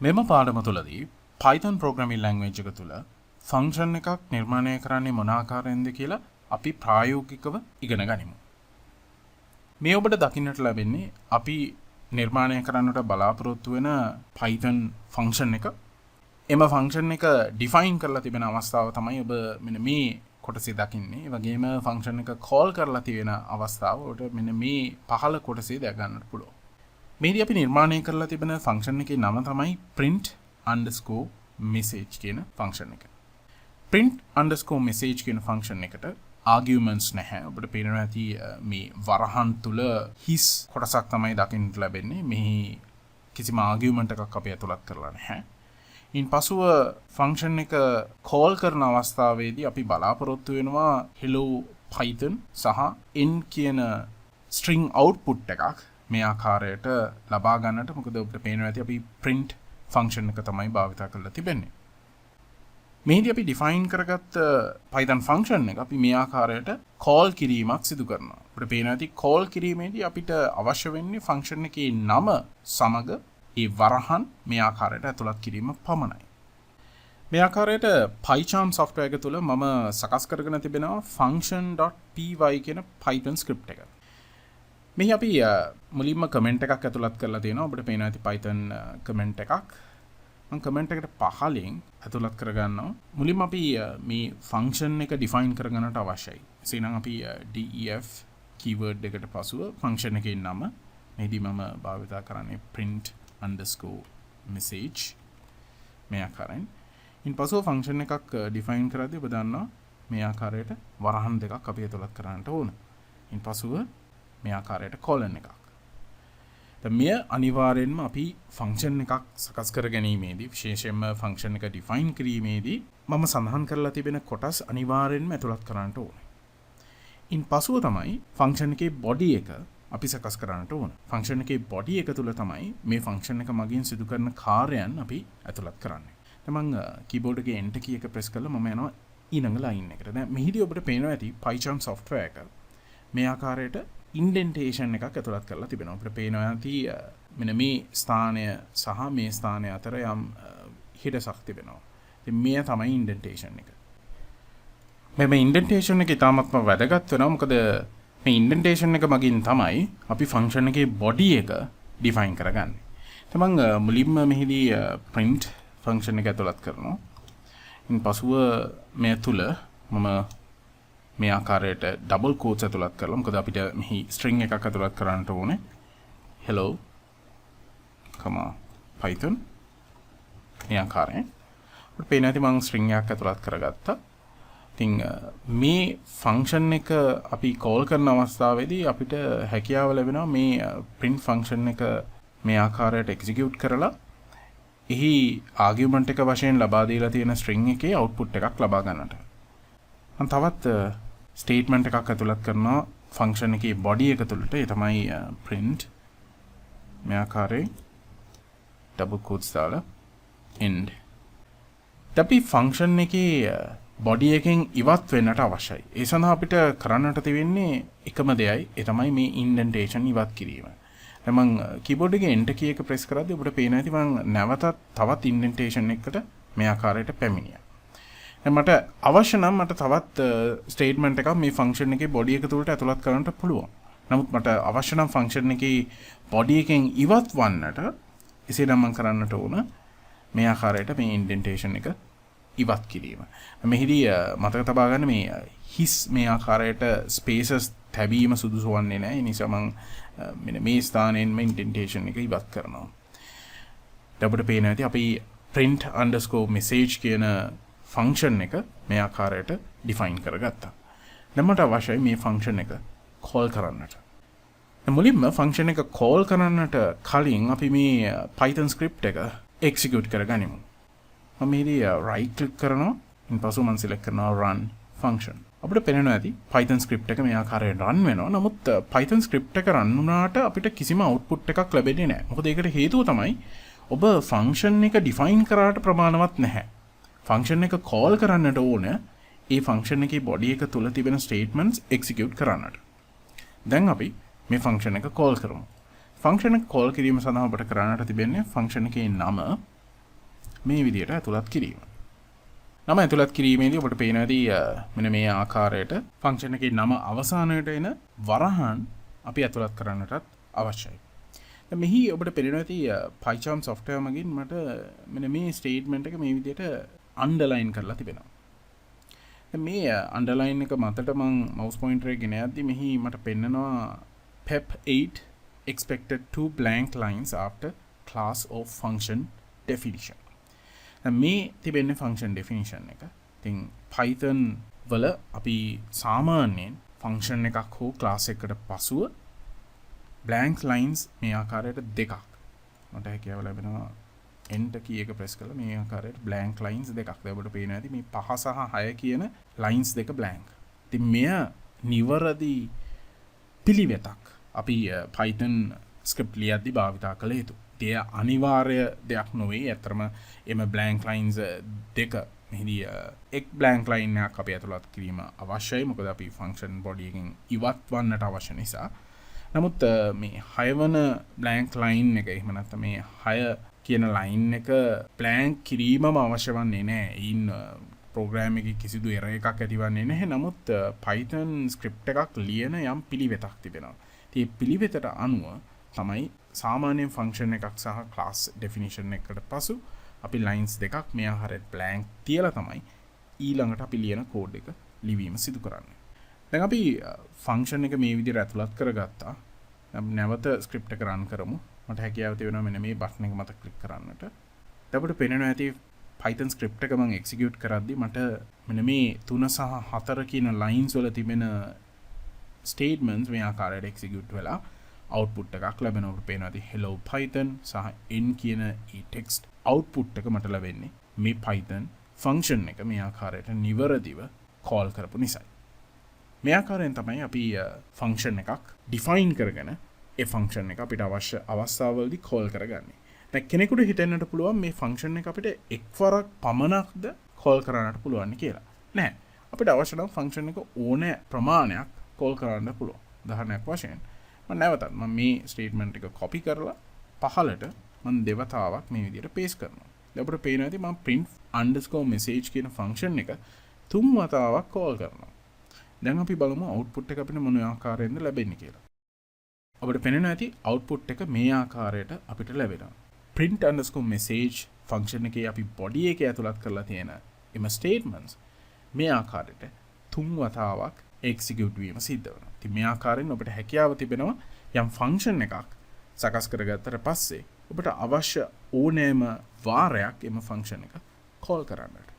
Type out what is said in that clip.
මෙම පාඩම තුළදී Python programming language එක තුළ ෆන්ක්ෂන් එකක් නිර්මාණය කරන්නේ මොන ආකාරයෙන්ද කියලා අපි ප්‍රායෝගිකව ඉගෙන ගනිමු. මේ ඔබට දකින්නට ලැබෙන්නේ අපි නිර්මාණය කරන්නට බලාපොරොත්තු වෙන Python ෆන්ක්ෂන් එක. එම ෆන්ක්ෂන් එක ඩිෆයින් කරලා තිබෙන අවස්ථාව තමයි ඔබ මෙන්න මේ කොටසේ දකින්නේ. ඒ වගේම ෆන්ක්ෂන් එක කෝල් කරලා තියෙන අවස්ථාව ඔබට මෙන්න මේ පහළ කොටසේ දැක ගන්නට පුළුවන්. මේදී අපි නිර්මාණය කරලා තිබෙන ෆන්ක්ෂන් එකේ නම තමයි print_message කියන ෆන්ක්ෂන් එක. print_message කියන ෆන්ක්ෂන් එකට arguments නැහැ. ඔබට පේනවා ඇති මේ වරහන් තුල හිස් කොටසක් තමයි දකින්න ලැබෙන්නේ. මේ කිසිම argument එකක් අපි ඇතුළත් කරලා නැහැ. ඉන්පසුව ෆන්ක්ෂන් එක කෝල් කරන අවස්ථාවේදී අපි බලාපොරොත්තු වෙනවා hello python සහ n කියන string output එකක් මේ ආකාරයට ලබා ගන්නට. මොකද ඔබට පේනවා ඇති අපි print ෆන්ක්ෂන් එක තමයි භාවිත කරලා තිබෙන්නේ. මේදී අපි ඩිෆයින් කරගත්ත Python ෆන්ක්ෂන් එක අපි මේ ආකාරයට කෝල් කිරීමක් සිදු කරනවා. අපිට පේනවා ඇති කෝල් කිරීමේදී අපිට අවශ්‍ය වෙන්නේ ෆන්ක්ෂන් එකේ නම සමග ඒ වරහන් මේ ආකාරයට ඇතුළත් කිරීම පමණයි. මේ ආකාරයට PyCharm software එක තුළ මම සකස් කරගෙන තිබෙනවා function.py කියන Python script එක. මෙහි අපි මුලින්ම කමෙන්ට් එකක් ඇතුළත් කරලා තියෙනවා. ඔබට පේනවා ඇති Python කමෙන්ට් එකක්. මම කමෙන්ට් එකට පහලින් ඇතුළත් කරගන්නවා. මුලින්ම අපි මේ ෆන්ක්ෂන් එක ඩිෆයින් කරගන්නට අවශ්‍යයි. එසේනම් අපි def keyword එකට පසුව ෆන්ක්ෂන් එකේ නම මේදී මම භාවිත කරන්නේ print_message මේ ආකාරයෙන්. ඉන්පසුව ෆන්ක්ෂන් එකක් ඩිෆයින් කරද්දී ඔබ දන්නවා මේ ආකාරයට වරහන් දෙකක් අපි ඇතුළත් කරන්නට ඕන. ඉන්පසුව මේ ආකාරයට colon එකක්. දැන් මෙය අනිවාර්යෙන්ම අපි ෆන්ක්ෂන් එකක් සකස් කර ගැනීමේදී විශේෂයෙන්ම ෆන්ක්ෂන් එක ඩිෆයින් කිරීමේදී මම සඳහන් කරලා තිබෙන කොටස් අනිවාර්යෙන්ම ඇතුළත් කරන්නට ඕනේ. ඉන්පසුව තමයි ෆන්ක්ෂන් එකේ බොඩි එක අපි සකස් කරන්නට ඕන. ෆන්ක්ෂන් එකේ බොඩි එක තුල තමයි මේ ෆන්ක්ෂන් එක මගින් සිදු කරන කාර්යයන් අපි ඇතුළත් කරන්නේ. දැන් මම කීබෝඩ් එකේ enter key එක press කළා මම යනවා ඊළඟ line එකට. දැන් මෙහිදී ඔබට පේනවා ඇති PyCharm software එක මේ ආකාරයට ඉන්ඩෙන්ටේෂන් එකක් ඇතුළත් කරලා තිබෙනවා. අපිට පේනවා ඇති මෙන්න මේ ස්ථානය සහ මේ ස්ථානය අතර යම් හිඩසක් තිබෙනවා. ඉතින් මේ තමයි ඉන්ඩෙන්ටේෂන් එක. මේ ඉන්ඩෙන්ටේෂන් එක ඉතාමත්ම වැදගත් වෙනවා. මොකද මේ ඉන්ඩෙන්ටේෂන් එක මගින් තමයි අපි ෆන්ක්ෂන් එකේ බොඩි එක ඩිෆයින් කරගන්නේ. ඉතින් මම මුලින්ම මෙහිදී print ෆන්ක්ෂන් එක ඇතුළත් කරනවා. ඉන්පසුව මේ තුල මම මේ ආකාරයට ඩබල් කෝට්ස් ඇතුළත් කරලා මොකද අපිට මෙහි string එකක් ඇතුළත් කරන්නට ඕනේ. hello python මේ ආකාරයෙන්. අපිට පේන ඇති මම string එකක් ඇතුළත් කරගත්තා. ඉතින් මේ ෆන්ක්ෂන් එක අපි කෝල් කරන අවස්ථාවේදී අපිට හැකියාව ලැබෙනවා මේ print ෆන්ක්ෂන් එක මේ ආකාරයට එක්සිකියුට් කරලා එහි ආගියුමන්ට් එක වශයෙන් ලබා දීලා තියෙන string එකේ output එකක් ලබා ගන්නට. මම තවත් ස්ටේට්මන්ට් එකක් ඇතුළත් කරනවා ෆන්ක්ෂන් එකේ බොඩි එක තුළට. ඒ තමයි print මේ ආකාරයේ ඩබල් කෝට්ස් දාලා end. අපි ෆන්ක්ෂන් එකේ බොඩි එකෙන් ඉවත් වෙන්නට අවශ්‍යයි. ඒ සඳහා අපිට කරන්නට තියෙන්නේ එකම දෙයයි. ඒ තමයි මේ ඉන්ඩෙන්ටේෂන් ඉවත් කිරීම. දැන් මම කීබෝඩ් එකේ enter key එක press කරද්දී ඔබට පේන ඇති මම නැවතත් තවත් ඉන්ඩෙන්ටේෂන් එකකට මේ ආකාරයට පැමිණියා. මට අවශ්‍ය නම් මට තවත් ස්ටේට්මන්ට් එකක් මේ ෆන්ක්ෂන් එකේ බොඩි එක තුලට ඇතුළත් කරන්නට පුළුවන්. නමුත් මට අවශ්‍ය නම් ෆන්ක්ෂන් එකේ බොඩි එකෙන් ඉවත් වන්නට එසේනම් මම කරන්නට ඕන මේ ආකාරයට මේ ඉන්ඩෙන්ටේෂන් එක ඉවත් කිරීම. මෙහිදී මතක තබා ගන්න මේ හිස් මේ ආකාරයට ස්පේසස් තැබීම සුදුසු වන්නේ නැහැ. ඒ නිසා මම මෙන්න මේ ස්ථානයෙන් මේ ඉන්ඩෙන්ටේෂන් එක ඉවත් කරනවා. අපිට පේනවා ඇති අපි print_message කියන ෆන්ක්ෂන් එක මේ ආකාරයට ඩිෆයින් කරගත්තා. දැන් මට අවශ්‍යයි මේ ෆන්ක්ෂන් එක කෝල් කරන්නට. මුලින්ම ෆන්ක්ෂන් එක කෝල් කරන්නට කලින් අපි මේ Python script එක එක්සිකියුට් කරගනිමු. මම මේදී right click කරනවා. ඊපස්ව මම select කරනවා run function. අපිට පේනවා ඇති Python script එක මේ ආකාරයෙන් run වෙනවා. නමුත් Python script එක run වුණාට අපිට කිසිම output එකක් ලැබෙන්නේ නැහැ. මොකද ඒකට හේතුව තමයි ඔබ ෆන්ක්ෂන් එක ඩිෆයින් කරාට ප්‍රමාණවත් නැහැ. ෆන්ක්ෂන් එක කෝල් කරන්නට ඕන ඒ ෆන්ක්ෂන් එකේ බොඩි එක තුල තිබෙන ස්ටේට්මන්ට්ස් එක්සිකියුට් කරන්නට. දැන් අපි මේ ෆන්ක්ෂන් එක කෝල් කරමු. ෆන්ක්ෂන් එක කෝල් කිරීම සඳහා ඔබට කරන්නට තිබෙන්නේ ෆන්ක්ෂන් එකේ නම මේ විදිහට ඇතුළත් කිරීම. නම ඇතුළත් කිරීමේදී ඔබට පේනවාදී මෙන්න මේ ආකාරයට ෆන්ක්ෂන් එකේ නම අවසානයට එන වරහන් අපි ඇතුළත් කරන්නටත් අවශ්‍යයි. දැන් මෙහි ඔබට පේනවා ඇති PyCharm software මගින් මට මෙන්න මේ ස්ටේට්මන්ට් එක මේ විදිහට අන්ඩර්ලයින් කරලා තිබෙනවා. දැන් මේ අන්ඩර්ලයින් එක මතට මම mouse pointer එක ගෙන යද්දි මෙහි මට පෙන්නනවා pep8 expected 2 blank lines after class of function definition. මේ තිබෙන්නේ function definition එක. ඉතින් Python වල අපි සාමාන්‍යයෙන් function එකක් හෝ class එකකට පසුව blank lines මේ ආකාරයට දෙකක්. මට හැකියාව ලැබෙනවා enter key එක press කරලා මේ ආකාරයට blank lines දෙකක්. දැන් ඔබට පේනවා ඇති මේ 5 සහ 6 කියන lines දෙක blank. ඉතින් මෙය නිවරදි පිළිවෙතක් අපි Python script ලියද්දී භාවිතා කළ යුතු. ඒ අනිවාර්ය දෙයක් නොවේ. ඇත්තටම එම blank lines දෙක මෙහිදී එක් blank line එකක් අපි ඇතුළත් කිරීම අවශ්‍යයි. මොකද අපි function body එකෙන් ඉවත් වන්නට අවශ්‍ය නිසා. නමුත් මේ 6 වන blank line එක එහෙම නැත්නම් මේ 6 කියන line එක blank කිරීමම අවශ්‍ය වන්නේ නැහැ. ඊයින් program එකේ කිසිදු error එකක් ඇතිවන්නේ නැහැ. නමුත් Python script එකක් ලියන යම් පිළිවෙතක් තිබෙනවා. ඉතින් මේ පිළිවෙතට අනුව තමයි සාමාන්‍යයෙන් function එකක් සහ class definition එකකට පසු අපි lines දෙකක් මේ ආකාරයට blank තියලා තමයි ඊළඟට අපි ලියන code එක ලිවීම සිදු කරන්නේ. දැන් අපි function එක මේ විදිහට ඇතුළත් කරගත්තා. අපි නැවත script එක run කරමු. මට හැකියාව තියෙනවා මෙන්න මේ button එක මත click කරන්නට. දැන් අපිට පේනවා ඇති Python script එක මම execute කරද්දී මට මෙන්න මේ 3 සහ 4 කියන lines වල තිබෙන statements මේ ආකාරයට execute වෙලා output එකක් ලැබෙනවා. අපිට පේනවා ඇති hello python සහ n කියන e text output එක මට ලැබෙන්නේ මේ Python function එක මේ ආකාරයට නිවරදිව call කරපු නිසායි. මේ ආකාරයෙන් තමයි අපි function එකක් define කරගෙන ඒ function එක අපිට අවශ්‍ය අවස්ථාවලදී call කරගන්නේ. දැන් කෙනෙකුට හිතෙන්නට පුළුවන් මේ function එක අපිට එක්වරක් පමණක්ද call කරන්නට පුළුවන් කියලා. නෑ. අපිට අවශ්‍ය නම් function එක ඕනෑ ප්‍රමාණයක් call කරන්න පුළුවන්. උදාහරණයක් වශයෙන් මම නැවතත් මම මේ ස්ටේට්මන්ට් එක copy කරලා පහළට මම දෙවතාවක් මේ විදිහට paste කරනවා. දැන් අපිට පේනවා ඇති මම print_message කියන function එක 3 වතාවක් call කරනවා. දැන් අපි බලමු output එක අපිට මොන ආකාරයෙන්ද ලැබෙන්නේ කියලා. අපිට පේනවා ඇති output එක මේ ආකාරයට අපිට ලැබෙනවා. print_message function එකේ අපි body එකේ ඇතුළත් කරලා තියෙන එම statements මේ ආකාරයට 3 වතාවක් execute වීම සිද්ධ වෙනවා. ඉතින් මේ ආකාරයෙන් ඔබට හැකියාව තිබෙනවා යම් function එකක් සකස් කරගත්තට පස්සේ ඔබට අවශ්‍ය ඕනෑම වාරයක් එම function එක call කරන්නට.